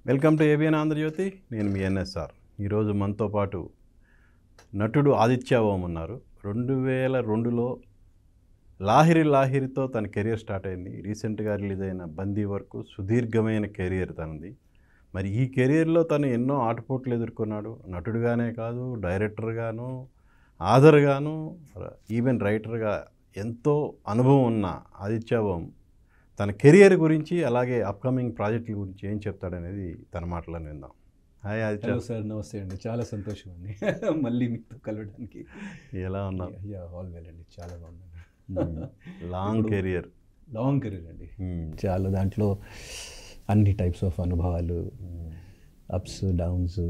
Welcome to ABN Andhra Jyothi. నేను మీ NSR. ఈరోజు మనతో పాటు నటుడు ఆదిత్య ఓం ఉన్నారు. 2002లో లాహిరితో తన కెరియర్ స్టార్ట్ అయింది. రీసెంట్గా రిలీజ్ అయిన బందీ వరకు సుదీర్ఘమైన కెరియర్ తనది. మరి ఈ కెరియర్లో తను ఎన్నో ఆటుపోట్లు ఎదుర్కొన్నాడు. నటుడుగానే కాదు, డైరెక్టర్గాను, ఆథర్గాను, ఈవెన్ రైటర్గా ఎంతో అనుభవం ఉన్న ఆదిత్య ఓం తన కెరియర్ గురించి, అలాగే అప్కమింగ్ ప్రాజెక్టుల గురించి ఏం చెప్తాడనేది తన మాటలను విందాం. హాయ్ ఆదిత్య. హలో సార్, నమస్తే అండి. చాలా సంతోషం అండి మళ్ళీ మీతో కలవడానికి. ఎలా ఉన్నావు? ఆల్ వెల్ అండి, చాలా బాగున్నాను. లాంగ్ కెరియర్ అండి. చాలా దాంట్లో అన్ని టైప్స్ ఆఫ్ అనుభవాలు, అప్స్ డౌన్స్.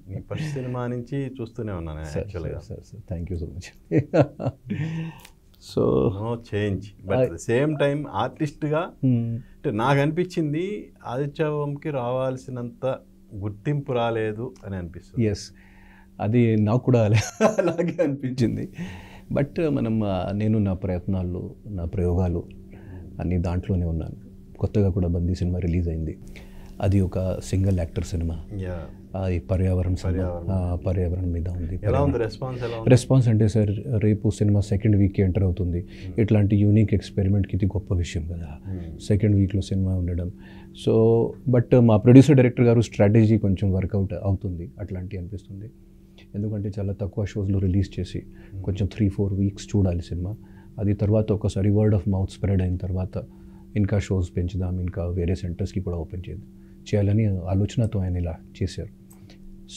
మీ ఫస్ట్ సినిమా నుంచి చూస్తూనే ఉన్నాను యాక్చువల్గా. Sir thank you so much. So no change, but at the same time ఆర్టిస్ట్గా అంటే నాకు అనిపించింది ఆదిత్య ఓంకి రావాల్సినంత గుర్తింపు రాలేదు అని అనిపిస్తుంది. ఎస్, అది నాకు కూడా అలాగే అనిపించింది. బట్ నేను నా ప్రయత్నాలు, నా ప్రయోగాలు అన్నీ దాంట్లోనే ఉన్నాను. కొత్తగా కూడా బందీ సినిమా రిలీజ్ అయింది. అది ఒక సింగిల్ యాక్టర్ సినిమా. అది పర్యావరణం మీద ఉంది. ఎలా ఉంది రెస్పాన్స్? అంటే సార్, రేపు సినిమా సెకండ్ వీక్కి ఎంటర్ అవుతుంది. ఇట్లాంటి యూనిక్ ఎక్స్పెరిమెంట్కి ఇది గొప్ప విషయం కదా, సెకండ్ వీక్లో సినిమా ఉండడం. సో బట్ మా ప్రొడ్యూసర్ డైరెక్టర్ గారు స్ట్రాటజీ కొంచెం వర్కౌట్ అవుతుంది అట్లాంటి అనిపిస్తుంది. ఎందుకంటే చాలా తక్కువ షోస్లో రిలీజ్ చేసి కొంచెం 3-4 వీక్స్ చూడాలి సినిమా. అది తర్వాత ఒకసారి వర్డ్ ఆఫ్ మౌత్ స్ప్రెడ్ అయిన తర్వాత ఇంకా షోస్ పెంచుదాం, ఇంకా వేరే సెంటర్స్కి కూడా ఓపెన్ చేయాలని ఆలోచనతో ఆయన ఇలా చేశారు.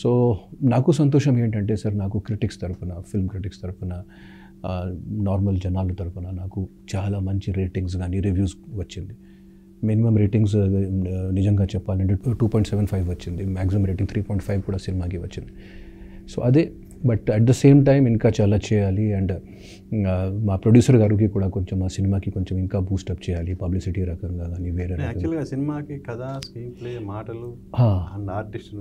సో నాకు సంతోషం ఏంటంటే సార్, నాకు క్రిటిక్స్ తరఫున, ఫిల్మ్ క్రిటిక్స్ తరఫున, నార్మల్ జనాల తరఫున నాకు చాలా మంచి రేటింగ్స్ కానీ రివ్యూస్ వచ్చింది. మినిమం రేటింగ్స్ నిజంగా చెప్పాలంటే 2.75 వచ్చింది. మ్యాక్సిమం రేటింగ్ 3.5 కూడా సినిమాకి వచ్చింది. సో అదే, but at the same time ఇంకా చాలా చేయాలి. అండ్ మా ప్రొడ్యూసర్ గారికి కూడా కొంచెం ఆ సినిమాకి కొంచెం ఇంకా బూస్టప్ చేయాలి, పబ్లిసిటీ రకంగా కానీ వేరే. యాక్చువల్గా సినిమాకి కథ, స్క్రీన్ ప్లే, మాటలు అండ్ ఆర్టిస్ట్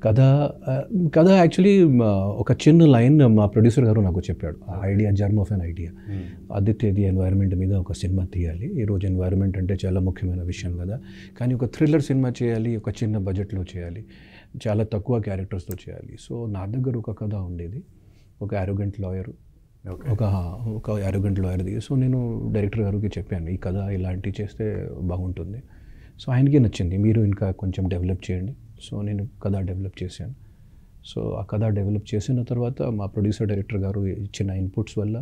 కథ యాక్చువల్లీ ఒక చిన్న లైన్ మా ప్రొడ్యూసర్ గారు నాకు చెప్పాడు. ఆ idea, germ of an idea. ఆదిత్యది ఎన్వైరన్మెంట్ మీద ఒక సినిమా తీయాలి. ఈరోజు ఎన్వైరన్మెంట్ అంటే చాలా ముఖ్యమైన విషయం కదా, కానీ ఒక థ్రిల్లర్ సినిమా చేయాలి, ఒక చిన్న బడ్జెట్లో చేయాలి, చాలా తక్కువ క్యారెక్టర్స్తో చేయాలి. సో నా దగ్గర ఒక కథ ఉండేది, ఒక యారోగెంట్ లాయర్, ఒక యారోగెంట్ లాయర్ది. సో నేను డైరెక్టర్ గారికి చెప్పాను, ఈ కథ ఇలాంటివి చేస్తే బాగుంటుంది. సో ఆయనకి నచ్చింది, మీరు ఇంకా కొంచెం డెవలప్ చేయండి. సో నేను కథ డెవలప్ చేశాను. సో ఆ కథ డెవలప్ చేసిన తర్వాత మా ప్రొడ్యూసర్ డైరెక్టర్ గారు ఇచ్చిన ఇన్పుట్స్ వల్ల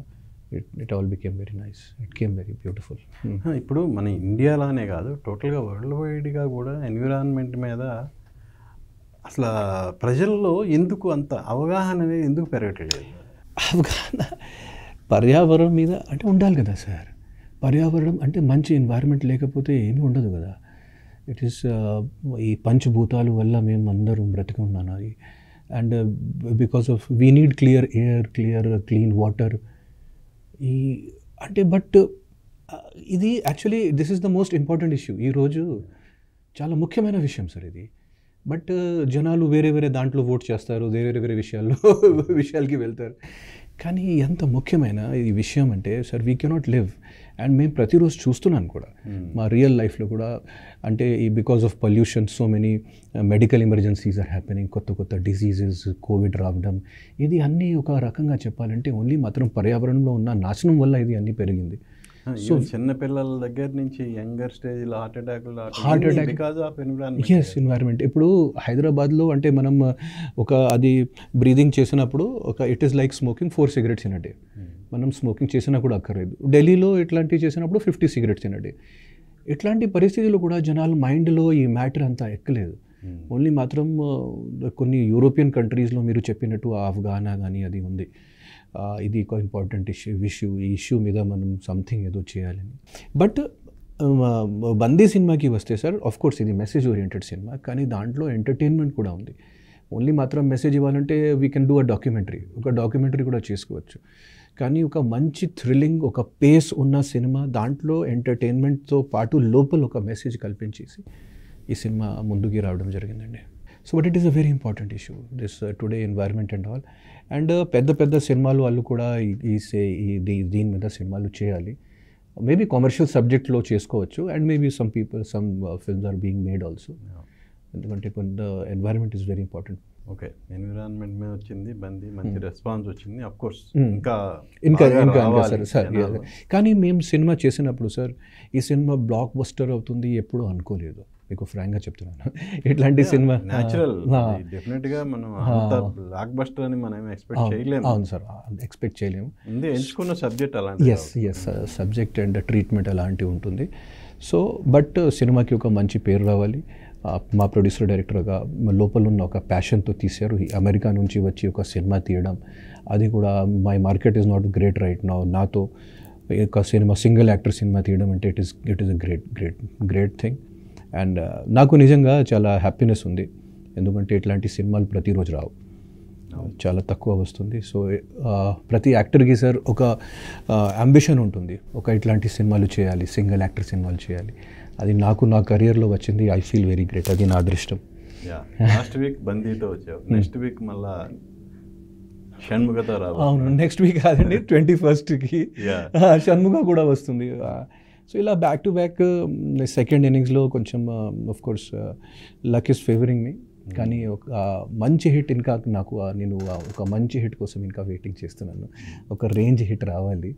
it all became very nice, it came very beautiful. ఇప్పుడు మన ఇండియాలోనే కాదు, టోటల్గా వరల్డ్ వైడ్గా కూడా ఎన్విరాన్మెంట్ మీద అసలు ప్రజల్లో ఎందుకు అంత అవగాహన అనేది ఎందుకు పెరగట్లేదు? అవగాహన పర్యావరణం మీద అంటే ఉండాలి కదా సార్. పర్యావరణం అంటే మంచి ఎన్వైరన్మెంట్ లేకపోతే ఏమీ ఉండదు కదా. ఇట్ ఈస్ ఈ పంచభూతాలు వల్ల మేము అందరం బ్రతికి ఉన్నాను. And because of we need clear air, clean water. ఈ అంటే బట్ ఇది actually this is the most important issue. ఈరోజు చాలా ముఖ్యమైన విషయం సార్ ఇది. బట్ జనాలు వేరే దాంట్లో ఓట్ చేస్తారు, వేరే విషయాలకి వెళ్తారు. కానీ ఎంత ముఖ్యమైన ఈ విషయం అంటే sir, we cannot live. And మేము ప్రతిరోజు చూస్తున్నాను కూడా మా రియల్ లైఫ్లో కూడా. అంటే ఈ because of pollution so many medical emergencies are happening, కొత్త డిసీజెస్, కోవిడ్ రావడం, ఇది అన్నీ ఒక రకంగా చెప్పాలంటే ఓన్లీ మాత్రం పర్యావరణంలో ఉన్న నాశనం వల్ల ఇది అన్నీ పెరిగింది. సో చిన్నపిల్లల దగ్గర నుంచి యంగర్ స్టేజ్లో heart attack because of environment. Yes, environment. ఇప్పుడు హైదరాబాద్లో అంటే మనం అది బ్రీదింగ్ చేసినప్పుడు it is like smoking 4 cigarettes in a day. మనం స్మోకింగ్ చేసినా కూడా అక్కర్లేదు. ఢిల్లీలో ఇట్లాంటివి చేసినప్పుడు 50 cigarettes ఇన్ అ డే. ఇట్లాంటి పరిస్థితుల్లో కూడా జనాల మైండ్లో ఈ మ్యాటర్ అంతా ఎక్కలేదు. ఓన్లీ మాత్రం కొన్ని యూరోపియన్ కంట్రీస్లో మీరు చెప్పినట్టు ఆఫ్ఘానా కానీ అది ఉంది. ఇది ఒక ఇంపార్టెంట్ ఈ ఇష్యూ మీద మనం సంథింగ్ ఏదో చేయాలని. బట్ బందీ సినిమాకి వస్తే సార్, ఆఫ్ కోర్స్ ఇది మెసేజ్ ఓరియంటెడ్ సినిమా, కానీ దాంట్లో ఎంటర్టైన్మెంట్ కూడా ఉంది. ఓన్లీ మాత్రం మెసేజ్ ఇవ్వాలంటే వీ కెన్ డూ ఒక డాక్యుమెంటరీ కూడా చేసుకోవచ్చు. కానీ ఒక మంచి థ్రిల్లింగ్, ఒక పేస్ ఉన్న సినిమా, దాంట్లో ఎంటర్టైన్మెంట్తో పాటు లోపల ఒక మెసేజ్ కల్పించేసి ఈ సినిమా ముందుకి రావడం జరిగిందండి. So but it is a very important issue this today environment and all. And పెద్ద సినిమాలు వాళ్ళు కూడా దీని మీద సినిమాలు చేయాలి. మేబీ కమర్షియల్ సబ్జెక్ట్లో చేసుకోవచ్చు and maybe some films are being made also. ఎందుకంటే కొంత environment is very important. Okay, environment మీద వచ్చింది బంది, మంచి రెస్పాన్స్ వచ్చింది. అఫ్ కోర్స్ ఇంకా సార్. కానీ మేము సినిమా చేసినప్పుడు సార్ ఈ సినిమా బ్లాక్ బస్టర్ అవుతుంది ఎప్పుడు అనుకోలేదు, మీకు ఫ్రాంక్గా చెప్తున్నాను. ఇట్లాంటి సినిమా న్యాచురల్, డెఫినెట్గా మనం అంత బ్లాక్ బస్టర్ అని మనం ఎక్స్పెక్ట్ చేయలేము. అవును సార్, ఎక్స్పెక్ట్ చేయలేము. ముందే ఎంచుకున్న సబ్జెక్ట్ అలాంటి. ఎస్ సబ్జెక్ట్ అండ్ ట్రీట్మెంట్ అలాంటివి ఉంటుంది. సో బట్ సినిమాకి ఒక మంచి పేరు రావాలి. మా ప్రొడ్యూసర్ డైరెక్టర్గా లోపల ఉన్న ఒక ప్యాషన్తో తీశారు. అమెరికా నుంచి వచ్చి ఒక సినిమా తీయడం, అది కూడా my market is not great right now. నాతో ఒక సినిమా సింగిల్ యాక్టర్ సినిమా తీయడం అంటే it is a great thing. And నాకు నిజంగా చాలా హ్యాపీనెస్ ఉంది, ఎందుకంటే ఇట్లాంటి సినిమాలు ప్రతిరోజు రావు, చాలా తక్కువ వస్తుంది. సో ప్రతి యాక్టర్కి సార్ ఒక అంబిషన్ ఉంటుంది, ఒక ఇట్లాంటి సినిమాలు చేయాలి, సింగిల్ యాక్టర్ సినిమాలు చేయాలి. అది నాకు నా కెరియర్లో వచ్చింది. ఐ ఫీల్ వెరీ గ్రేట్, అది నా అదృష్టం. లాస్ట్ వీక్ బందీతో వచ్చావు, నెక్స్ట్ వీక్ మళ్ళా షణ్ముఖతో రావు. అవును, నెక్స్ట్ వీక్ కాదండి 21st షణ్ముఖ కూడా వస్తుంది. సో ఇలా బ్యాక్ టు బ్యాక్ సెకండ్ ఇన్నింగ్స్లో కొంచెం of course luck is favouring me. కానీ ఒక మంచి హిట్ ఇంకా నాకు నేను ఒక మంచి హిట్ కోసం ఇంకా వెయిటింగ్ చేస్తున్నాను. ఒక రేంజ్ హిట్ రావాలి,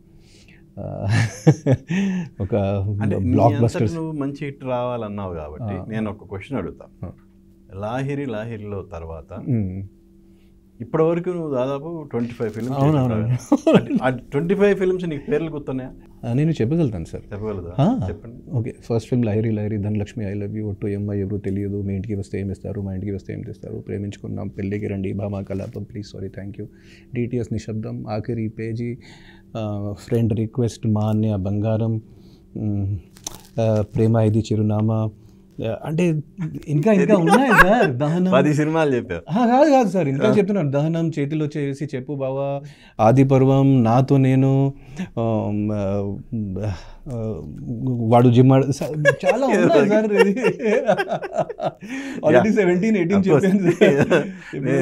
ఒక బ్లాక్ బస్టర్. నువ్వు మంచి హిట్ రావాలన్నావు కాబట్టి నేను ఒక క్వశ్చన్ అడుగుతా. లాహిరిలో తర్వాత ఇప్పటి వరకు నువ్వు దాదాపు 25 ఫిల్మ్స్. ఆ 25 ఫిల్మ్స్ నీకు పేర్లు గుర్తున్నాయా? నేను చెప్పగలుగుతాను సార్. చెప్పగలుగుతా? చెప్పండి. Okay, first film Lahari, Dhanalakshmi, I love you, ఒట్టు, అమ్మాయి ఎవరు తెలియదు, మీ ఇంటికి వస్తే ఏమి ఇస్తారు, మా ఇంటికి వస్తే ఏం తెస్తారు, ప్రేమించుకున్నాం, Pelliki Randi, Bhama Kalapam, please sorry thank you, DTS Nishabdham, Aakhari page, friend request, మా అన్నయ్య బంగారం, ప్రేమ ఇది చిరునామా, అంటే ఇంకా ఉన్నాయి సార్. దహనం 10 సినిమాలు చెప్పారు. కాదు సార్, ఇంకా చెప్తున్నాను. దహనం, చేతిలో చేసి చెప్పు బావా, ఆది పర్వం, నాతో నేను, వాడు జిమ్మాడు, చాలా ఉన్నాయి సార్. ఆల్రెడీ 17-18 చెప్పాను.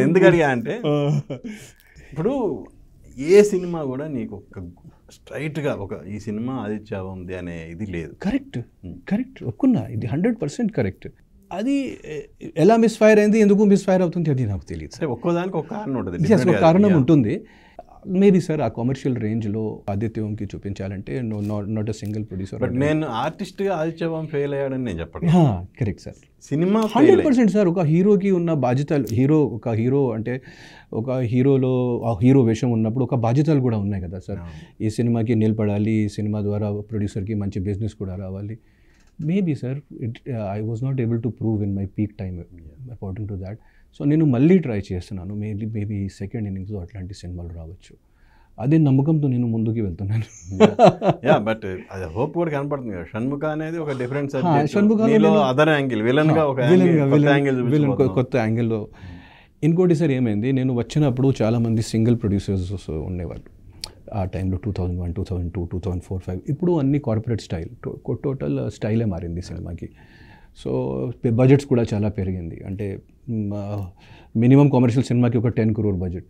ఎందుకు అడిగా అంటే ఇప్పుడు ఏ సినిమా కూడా నీకు ఒక స్ట్రైట్గా ఒక ఈ సినిమా ఆదిత్య ఉంది అనే ఇది లేదు. కరెక్ట్ ఒప్పుకున్నా, ఇది 100% కరెక్ట్. అది ఎలా మిస్ఫైర్ అయింది, ఎందుకు మిస్ఫైర్ అవుతుంది అది నాకు తెలియదు. సరే, ఒక్కోదానికి ఒక కారణం ఉంటుంది. ఒక కారణం ఉంటుంది. మేబీ సార్ ఆ కమర్షియల్ రేంజ్లో ఆదిత్యంకి చూపించాలంటే not a single producer. But నేను ఆర్టిస్ట్గా ఆదిత్యం ఫెయిల్ అయ్యాడని నేను చెప్పండి. కరెక్ట్ సార్, సినిమా 100% సార్. ఒక హీరోకి ఉన్న బాధ్యతలు, ఒక హీరో అంటే ఒక హీరోలో ఆ హీరో వేషం ఉన్నప్పుడు ఒక బాధ్యతలు కూడా ఉన్నాయి కదా సార్. ఈ సినిమాకి నిలబడాలి, ఈ సినిమా ద్వారా ప్రొడ్యూసర్కి మంచి బిజినెస్ కూడా రావాలి. Maybe sir I was not able to prove in my peak time according to that. So నేను మళ్ళీ ట్రై చేస్తున్నాను. మేబీ సెకండ్ ఇన్నింగ్స్లో అట్లాంటి సినిమాలు రావచ్చు, అదే నమ్మకంతో నేను ముందుకు వెళ్తున్నాను. బట్ అది హోప్ కూడా కనపడుతుంది కదా. షణ్ముఖ అనేది ఒక డిఫరెంట్ సబ్జెక్ట్, అదర్ యాంగిల్, విలన్గా ఒక కొత్త యాంగిల్లో. ఇంకోటి సార్ ఏమైంది, నేను వచ్చినప్పుడు చాలామంది సింగిల్ ప్రొడ్యూసర్స్ ఉండేవాళ్ళు ఆ టైంలో, 2001, 2002, 2004, 2005. ఇప్పుడు అన్ని కార్పొరేట్ స్టైల్, టోటల్ స్టైలే మారింది సినిమాకి. సో బడ్జెట్స్ కూడా చాలా పెరిగింది. అంటే మినిమం కమర్షియల్ సినిమాకి ఒక 10 crore budget,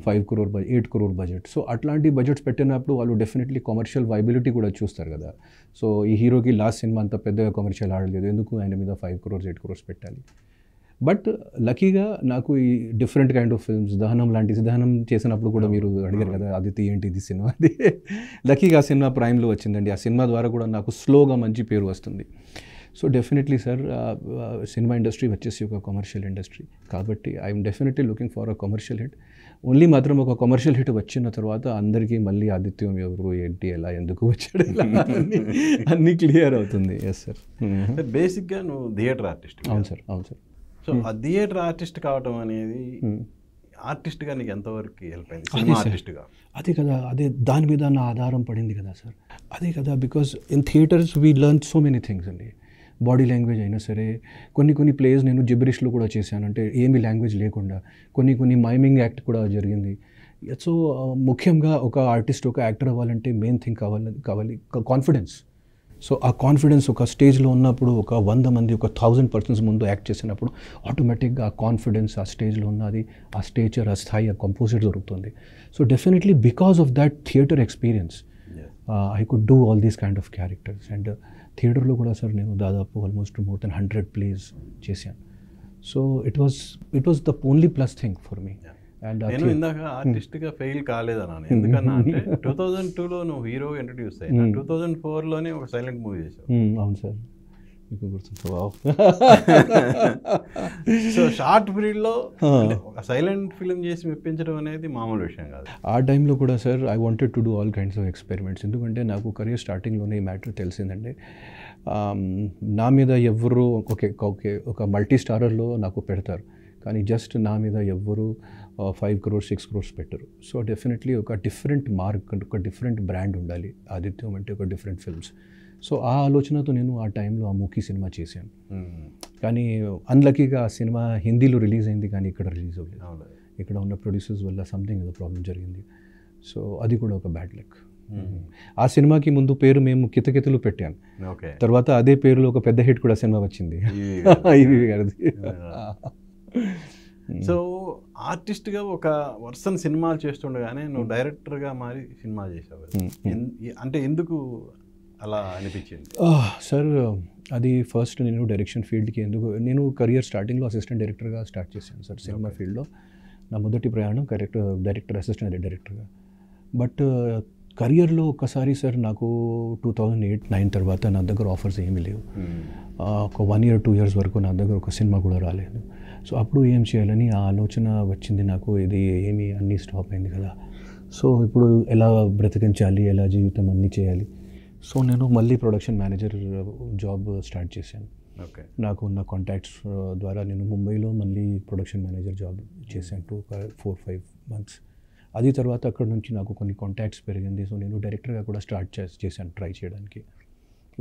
5 crore budget, 8 crore budget. So అట్లాంటి బడ్జెట్స్ పెట్టినప్పుడు వాళ్ళు డెఫినెట్లీ కమర్షియల్ వైబిలిటీ కూడా చూస్తారు కదా. సో ఈ హీరోకి లాస్ట్ సినిమా అంత పెద్దగా కమర్షియల్ ఆడలేదు, ఎందుకు ఆయన మీద 5 crores, 8 crores పెట్టాలి. బట్ లక్కీగా నాకు ఈ డిఫరెంట్ కైండ్ ఆఫ్ ఫిల్మ్స్, దహనం దహనం చేసినప్పుడు కూడా మీరు అడిగారు కదా ఆదిత్య ఏంటి ఇది సినిమా, అది లక్కీగా ఆ సినిమా ప్రైమ్లో వచ్చిందండి. ఆ సినిమా ద్వారా కూడా నాకు స్లోగా మంచి పేరు వస్తుంది. So definitely sir, cinema industry వచ్చేసి ఒక కమర్షియల్ ఇండస్ట్రీ కాబట్టి I'm definitely looking for a commercial hit. Only మాత్రం ఒక కమర్షియల్ హిట్ వచ్చిన తర్వాత అందరికీ మళ్ళీ ఆదిత్యం ఎవరు, ఏంటి, ఎలా, ఎందుకు వచ్చాడు, అన్నీ క్లియర్ అవుతుంది. Yes sir. బేసిక్గా నువ్వు థియేటర్ ఆర్టిస్ట్. అవును సార్, అవును సార్. సో ఆ థియేటర్ ఆర్టిస్ట్ కావటం అనేది ఆర్టిస్ట్గా నీకు ఎంతవరకు హెల్ప్ అయింది, సినిమా ఆర్టిస్ట్గా? అదే కదా, అదే దాని మీద నా ఆధారం పడింది కదా సార్. అదే కదా, because in theatres we learn so many things అండి. బాడీ లాంగ్వేజ్ అయినా సరే, కొన్ని ప్లేస్ నేను జిబ్రిష్లో కూడా చేశాను, అంటే ఏమీ లాంగ్వేజ్ లేకుండా. కొన్ని మైమింగ్ యాక్ట్ కూడా జరిగింది. సో ముఖ్యంగా ఒక ఆర్టిస్ట్, ఒక యాక్టర్ అవ్వాలంటే మెయిన్ థింగ్ కావాలి కాన్ఫిడెన్స్. సో ఆ కాన్ఫిడెన్స్ ఒక స్టేజ్లో ఉన్నప్పుడు, ఒక 100 మంది, ఒక 1000 persons ముందు యాక్ట్ చేసినప్పుడు ఆటోమేటిక్గా ఆ కాన్ఫిడెన్స్ ఆ స్టేజ్లో ఉన్నది, ఆ స్టేచర్, ఆ స్థాయి, ఆ కంపోజిట్ దొరుకుతుంది. So definitely because of that theatre experience I could do all these kind of characters. And థియేటర్లో కూడా సార్ నేను దాదాపు ఆల్మోస్ట్ మోర్ దెన్ 100 ప్లేస్ చేశాను. So it was the only plus thing for me. And నేను ఇందాక ఆర్టిస్ట్గా fail కాలేదన్నాను. ఎందుకన్నా అంటే 2002లో నువ్వు హీరో ఇంట్రడ్యూస్ అయ్యి 2004లోనే ఒక సైలెంట్ మూవీ చేసావు. అవును సార్, మీకు గుర్తుంది. సో షార్ట్ పీరియడ్లో ఒక సైలెంట్ ఫిల్మ్ చేసి మెప్పించడం అనేది మామూలు విషయం కాదు. ఆ టైంలో కూడా sir I wanted to do all kinds of experiments. ఎందుకంటే నాకు కెరియర్ స్టార్టింగ్లోనే ఈ మ్యాటర్ తెలిసిందంటే నా మీద ఎవరు ఒక మల్టీ స్టారర్లో నాకు పెడతారు, కానీ జస్ట్ నా మీద ఎవ్వరు 5 crores 6 crores పెట్టరు. సో డెఫినెట్లీ ఒక డిఫరెంట్ మార్క్, ఒక డిఫరెంట్ బ్రాండ్ ఉండాలి ఆదిత్యం అంటే, ఒక డిఫరెంట్ ఫిల్మ్స్. సో ఆ ఆలోచనతో నేను ఆ టైంలో ఆ మూకీ సినిమా చేశాను. కానీ అన్లక్కీగా ఆ సినిమా హిందీలో రిలీజ్ అయింది, కానీ ఇక్కడ రిలీజ్ అవ్వలేదు. ఇక్కడ ఉన్న ప్రొడ్యూసర్స్ వల్ల సంథింగ్ ఏదో ప్రాబ్లం జరిగింది. సో అది కూడా ఒక బ్యాడ్ లక్. ఆ సినిమాకి ముందు పేరు మేము కితకితలు పెట్టాను. తర్వాత అదే పేరులో ఒక పెద్ద హిట్ కూడా సినిమా వచ్చింది, ఈవీవి గారిది. సో ఆర్టిస్ట్గా ఒక వర్షన్ సినిమాలు చేస్తుండగానే నువ్వు డైరెక్టర్గా మారి సినిమా చేసావు. అంటే ఎందుకు అలా అనిపించింది? సార్ అది ఫస్ట్ నేను డైరెక్షన్ ఫీల్డ్కి నేను కెరియర్ స్టార్టింగ్లో అసిస్టెంట్ డైరెక్టర్గా స్టార్ట్ చేశాను సార్ సినిమా ఫీల్డ్లో. నా మొదటి ప్రయాణం డైరెక్టర్ అసిస్టెంట్ డైరెక్టర్గా. బట్ కెరియర్లో ఒక్కసారి సార్ నాకు 2008-9 తర్వాత నా దగ్గర ఆఫర్స్ ఏమీ లేవు. ఒక 1 year 2 years వరకు నా దగ్గర ఒక సినిమా కూడా రాలేదు. సో అప్పుడు ఏం చేయాలని ఆ ఆలోచన వచ్చింది నాకు. ఇది ఏమీ అన్నీ స్టాప్ అయింది కదా, సో ఇప్పుడు ఎలా బ్రతికించాలి, ఎలా జీవితం అన్నీ చేయాలి. సో నేను మళ్ళీ ప్రొడక్షన్ మేనేజర్ జాబ్ స్టార్ట్ చేశాను. నాకు ఉన్న కాంటాక్ట్స్ ద్వారా నేను ముంబైలో మళ్ళీ ప్రొడక్షన్ మేనేజర్ జాబ్ చేశాను 4-5 months. అది తర్వాత అక్కడ నుంచి నాకు కొన్ని కాంటాక్ట్స్ పెరిగింది. సో నేను డైరెక్టర్గా కూడా స్టార్ట్ చేశాను ట్రై చేయడానికి.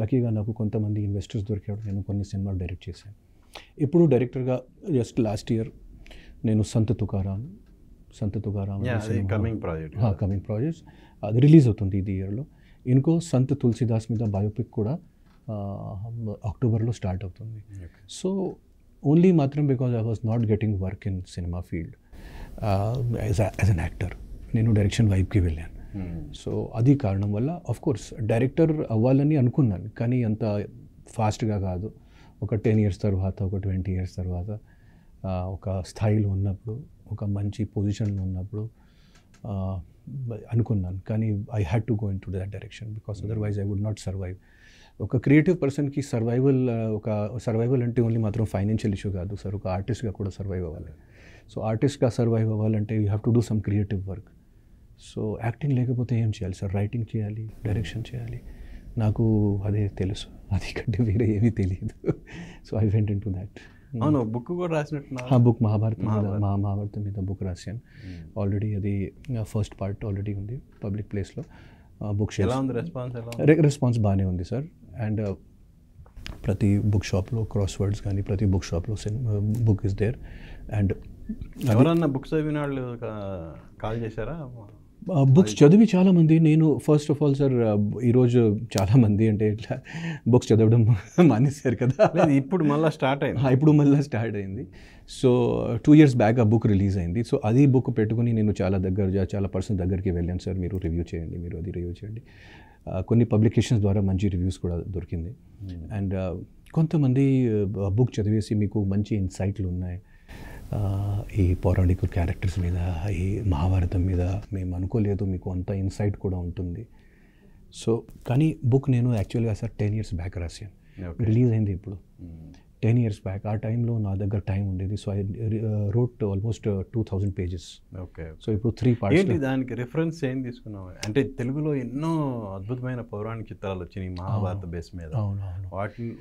లక్కీగా నాకు కొంతమంది ఇన్వెస్టర్స్ దొరికాడు, నేను కొన్ని సినిమాలు డైరెక్ట్ చేశాను. ఇప్పుడు డైరెక్టర్గా జస్ట్ లాస్ట్ ఇయర్ నేను సంత్ తుకారాం కమింగ్ ప్రాజెక్ట్స్ అది రిలీజ్ అవుతుంది ఇది ఇయర్లో. ఇంకో సంత్ తులసిదాస్ మీద బయోపిక్ కూడా అక్టోబర్లో స్టార్ట్ అవుతుంది. సో ఓన్లీ మాత్రం because I was not getting work in cinema field as an actor, నేను డైరెక్షన్ వైపుకి వెళ్ళాను. సో అది కారణం వల్ల ఆఫ్ కోర్స్ డైరెక్టర్ అవ్వాలని అనుకున్నాను, కానీ అంత ఫాస్ట్గా కాదు. ఒక 10 years తర్వాత, ఒక 20 years తర్వాత ఒక స్థాయిలో ఉన్నప్పుడు, ఒక మంచి పొజిషన్లో ఉన్నప్పుడు అనుకున్నాను. కానీ I had to go into that direction because otherwise I would not survive. ఒక క్రియేటివ్ పర్సన్కి సర్వైవల్ అంటే ఓన్లీ మాత్రం ఫైనాన్షియల్ ఇష్యూ కాదు సార్, ఒక ఆర్టిస్ట్గా కూడా సర్వైవ్ అవ్వాలి. సో ఆర్టిస్ట్గా సర్వైవ్ అవ్వాలంటే you have to do some creative work. So acting లేకపోతే ఏం చేయాలి సార్? రైటింగ్ చేయాలి, డైరెక్షన్ చేయాలి. నాకు అదే తెలుసు, అది కంటే వేరే ఏమీ తెలియదు. So I went in to that. అవును, బుక్ కూడా రాసినట్టు. ఆ బుక్ మహాభారతం మీద బుక్ రాశాను ఆల్రెడీ. అది ఫస్ట్ పార్ట్ ఆల్రెడీ ఉంది పబ్లిక్ ప్లేస్లో. బుక్ రెస్పాన్స్ బాగానే ఉంది సార్. అండ్ ప్రతి బుక్ షాప్లో క్రాస్ వర్డ్స్ కానీ ప్రతి బుక్ షాప్లో బుక్ ఇస్ దేర్. అండ్ ఎవరన్నా బుక్స్ చదివిన వాళ్ళు కాల్ చేశారా? బుక్స్ చదివి చాలామంది. నేను ఫస్ట్ ఆఫ్ ఆల్ సార్ ఈరోజు చాలామంది అంటే ఇట్లా బుక్స్ చదవడం మానేశారు కదా, ఇప్పుడు మళ్ళీ స్టార్ట్ అయింది. సో 2 years బ్యాక్ ఆ బుక్ రిలీజ్ అయింది. సో అది బుక్ పెట్టుకుని నేను చాలా పర్సన్ దగ్గరికి వెళ్ళాను. సార్ మీరు రివ్యూ చేయండి, మీరు అది రివ్యూ చేయండి. కొన్ని పబ్లికేషన్స్ ద్వారా మంచి రివ్యూస్ కూడా దొరికింది. అండ్ కొంతమంది బుక్ చదివేసి మీకు మంచి ఇన్సైట్లు ఉన్నాయి ఈ పౌరాణిక క్యారెక్టర్స్ మీద, ఈ మహాభారతం మీద మేము అనుకోలేదు మీకు అంత ఇన్సైట్ కూడా ఉంటుంది. సో కానీ బుక్ నేను యాక్చువల్గా సార్ 10 years బ్యాక్ రాశాను. రిలీజ్ అయింది ఇప్పుడు 10 years బ్యాక్. ఆ టైంలో నా దగ్గర టైం ఉండేది. So I wrote almost 2000 pages. So ఇప్పుడు 3 parts. ఏంటి దానికి రిఫరెన్స్ ఏం తీసుకున్నావు? అంటే తెలుగులో ఎన్నో అద్భుతమైన పౌరాణిక చిత్రాలు వచ్చినాయి మహాభారత బేస్ మీద.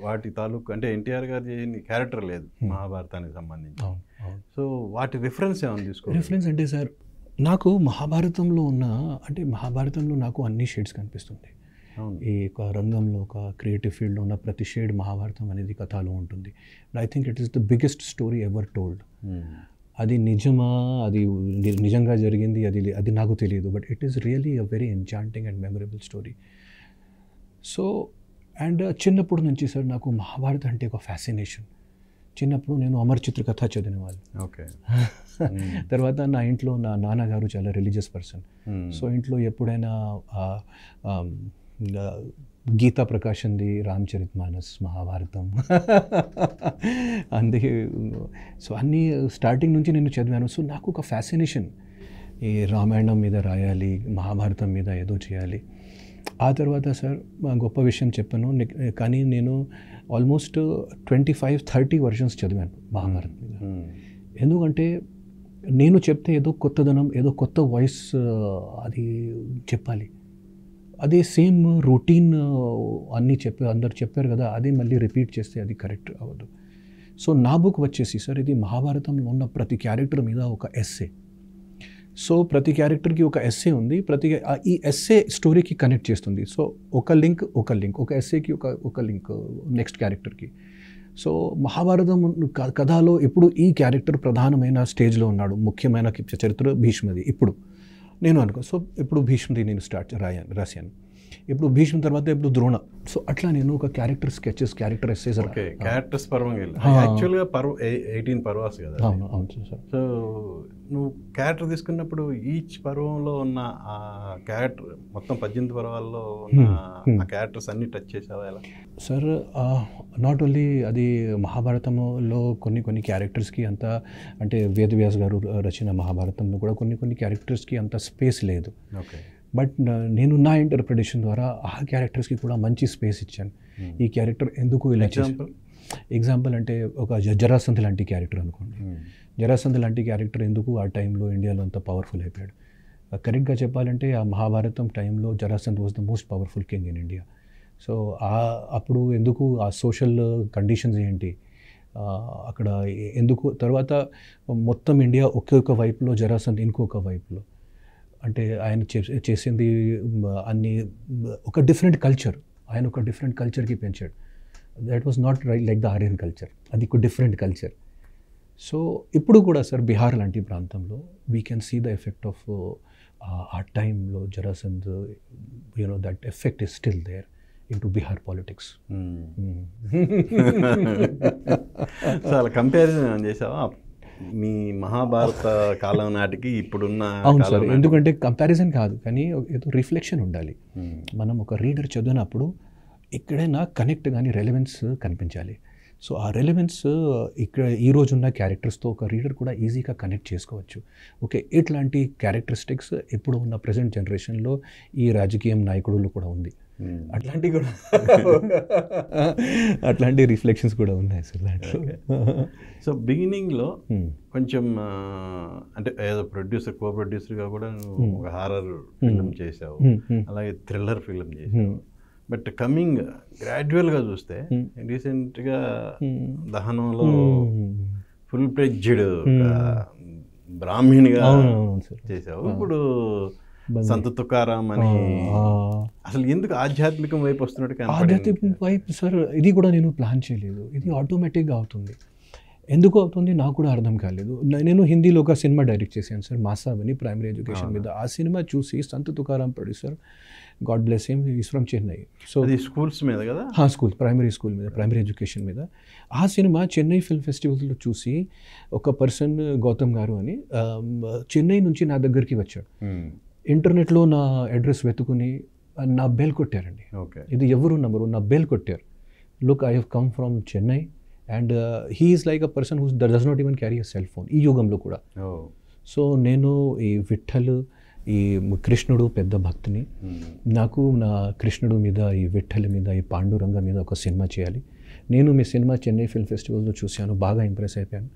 వాటి తాలూకు అంటే ఎన్టీఆర్ గారి క్యారెక్టర్ లేదు మహాభారతానికి సంబంధించి. సో వాటి రిఫరెన్స్ ఏమైనా తీసుకో? రిఫరెన్స్ అంటే సార్ నాకు మహాభారతంలో నాకు అన్ని షేడ్స్ కనిపిస్తుంది. ఈ ఒక రంగంలో, ఒక క్రియేటివ్ ఫీల్డ్లో ఉన్న ప్రతి షేడ్ మహాభారతం అనేది కథలో ఉంటుంది. I think it is the biggest story ever told. అది నిజమా, అది నిజంగా జరిగింది అది నాకు తెలియదు, but it is really a very enchanting and memorable story. So and చిన్నప్పటి నుంచి సార్ నాకు మహాభారతం అంటే ఒక ఫ్యాసినేషన్. చిన్నప్పుడు నేను అమర్ చిత్ర కథ చదివిన వాళ్ళు. ఓకే. తర్వాత నా ఇంట్లో నా నాన్నగారు చాలా రిలీజియస్ పర్సన్. సో ఇంట్లో ఎప్పుడైనా గీతా ప్రకాశంది రామచరితమానస్, మహాభారతం అందుకే సో అన్నీ స్టార్టింగ్ నుంచి నేను చదివాను. సో నాకు ఒక ఫ్యాసినేషన్, ఈ రామాయణం మీద రాయాలి, మహాభారతం మీద ఏదో చేయాలి. ఆ తర్వాత సార్ గొప్ప విషయం చెప్పాను, కానీ నేను ఆల్మోస్ట్ 25-30 వర్షన్స్ చదివాను మహాభారతం మీద. ఎందుకంటే నేను చెప్తే ఏదో కొత్తదనం, ఏదో కొత్త వాయిస్ అది చెప్పాలి. అదే సేమ్ రొటీన్ అన్నీ అందరు చెప్పారు కదా, అదే మళ్ళీ రిపీట్ చేస్తే అది కరెక్ట్ అవ్వదు. సో నా బుక్ వచ్చేసి సార్ ఇది మహాభారతంలో ఉన్న ప్రతి క్యారెక్టర్ మీద ఒక ఎస్సే. సో ప్రతి క్యారెక్టర్కి ఒక ఎస్సే ఉంది, ఈ ఎస్సే స్టోరీకి కనెక్ట్ చేస్తుంది. సో ఒక లింక్, ఒక ఎస్సేకి ఒక లింక్ నెక్స్ట్ క్యారెక్టర్కి. సో మహాభారతం కథలో ఇప్పుడు ఈ క్యారెక్టర్ ప్రధానమైన స్టేజ్లో ఉన్నాడు, ముఖ్యమైన చరిత్ర భీష్మది ఇప్పుడు నేను అనుకో. సో ఇప్పుడు భీష్మది నేను రాశాను. ఇప్పుడు భీష్మ తర్వాత ఇప్పుడు ద్రోణ. సో అట్లా నేను ఒక character sketches, character essays. Okay, characters పర్వంగా యాక్చువల్గా 18 పర్వాస్ కదా. అవును అవును సార్. సో నువ్వు క్యారెక్టర్ తీసుకున్నప్పుడు ఈచ్ పర్వంలో ఉన్న ఆ క్యారెక్టర్ మొత్తం 18 పర్వాల్లో ఉన్న ఆ క్యారెక్టర్స్ అన్ని టచ్ చేసావా ఎలా? సార్ నాట్ ఓన్లీ అది మహాభారతంలో కొన్ని క్యారెక్టర్స్కి అంత, అంటే వేదవ్యాస్ గారు రచన మహాభారతంలో కూడా కొన్ని క్యారెక్టర్స్కి అంత స్పేస్ లేదు. ఓకే. బట్ నేను నా ఇంటర్ప్రిటేషన్ ద్వారా ఆ క్యారెక్టర్స్కి కూడా మంచి స్పేస్ ఇచ్చాను. ఈ క్యారెక్టర్ ఎందుకు ఇలా ఎగ్జాంపుల్ అంటే ఒక జరాసంధ్ లాంటి క్యారెక్టర్ అనుకోండి. జరాసంధ్ లాంటి క్యారెక్టర్ ఎందుకు ఆ టైంలో ఇండియాలో అంత పవర్ఫుల్ అయిపోయాడు? కరెక్ట్గా చెప్పాలంటే ఆ మహాభారతం టైంలో Jarasandh was the most powerful king in India. So అప్పుడు ఎందుకు ఆ సోషల్ కండిషన్స్ ఏంటి అక్కడ ఎందుకు, తర్వాత మొత్తం ఇండియా ఒకే వైపులో, జరాసంధ్ ఇంకొక వైపులో, అంటే ఆయన చేసింది అన్ని ఒక డిఫరెంట్ కల్చర్, ఆయన ఒక డిఫరెంట్ కల్చర్కి పెంచాడు. That was not like the Aryan culture, అది ఒక డిఫరెంట్ కల్చర్. సో ఇప్పుడు కూడా సార్ బీహార్ లాంటి ప్రాంతంలో we can see the effect of ఆ టైంలో Jarasandh, you know that effect is still there into Bihar politics. So అలా కంపారిజన్ చేసావా మీ మహాభారత కాలం నాటికి ఇప్పుడున్న? అవును సార్, ఎందుకంటే కంపారిజన్ కాదు కానీ ఏదో రిఫ్లెక్షన్ ఉండాలి. మనం ఒక రీడర్ చదివినప్పుడు ఎక్కడైనా కనెక్ట్ కానీ రెలవెన్స్ కనిపించాలి. సో ఆ రెలవెన్స్ ఇక్కడ ఈరోజున్న క్యారెక్టర్స్తో ఒక రీడర్ కూడా ఈజీగా కనెక్ట్ చేసుకోవచ్చు. ఓకే, ఇట్లాంటి క్యారెక్టరిస్టిక్స్ ఇప్పుడు ఉన్న ప్రజెంట్ జనరేషన్లో ఈ రాజకీయ నాయకుడులో కూడా ఉంది. అట్లాంటి కూడా అట్లాంటి రిఫ్లెక్షన్స్ కూడా ఉన్నాయి సార్ దాంట్లో. సో బిగినింగ్లో కొంచెం అంటే ఏదో కో ప్రొడ్యూసర్గా కూడా ఒక హారర్ ఫిల్మ్ చేసావు, అలాగే థ్రిల్లర్ ఫిల్మ్ చేసావు. బట్ కమింగ్ గ్రాడ్యువల్గా చూస్తే రీసెంట్గా దహనంలో ఫుల్ ప్లెడ్జ్డ్ బ్రాహ్మణిగా చేసావు. ఇప్పుడు సంత తుకారాం అని, అసలు ఎందుకు ఆధ్యాత్మికం వైపు వస్తున్నట్టు? ఆధ్యాత్మికం వైపు సార్ ఇది కూడా నేను ప్లాన్ చేయలేదు, ఇది ఆటోమేటిక్గా అవుతుంది. ఎందుకు అవుతుంది నాకు కూడా అర్థం కాలేదు. నేను హిందీలో ఒక సినిమా డైరెక్ట్ చేశాను సార్, మాసాబ్ అని, ప్రైమరీ ఎడ్యుకేషన్ మీద. ఆ సినిమా చూసి సంత Tukaram producer, God bless him, is from Chennai. So అది స్కూల్స్ మీద కదా? స్కూల్, ప్రైమరీ స్కూల్ మీద, ప్రైమరీ ఎడ్యుకేషన్ మీద. ఆ సినిమా చెన్నై ఫిల్మ్ ఫెస్టివల్లో చూసి ఒక పర్సన్ గౌతమ్ గారు అని చెన్నై నుంచి నా దగ్గరికి వచ్చాడు. ఇంటర్నెట్లో నా అడ్రస్ వెతుకుని నా బెల్ కొట్టారండి. ఓకే, ఇది ఎవరు నంబరు, నా బెల్ కొట్టారు. Look, I have come from Chennai and he is like a person who does not even carry a cell phone ఈ యుగంలో కూడా. సో నేను ఈ విఠల్, ఈ కృష్ణుడు పెద్ద భక్తిని, నాకు నా కృష్ణుడు మీద, ఈ విఠల్ మీద, ఈ పాండురంగ మీద ఒక సినిమా చేయాలి. నేను మీ సినిమా చెన్నై ఫిల్మ్ ఫెస్టివల్లో చూశాను, బాగా ఇంప్రెస్ అయిపోయాను.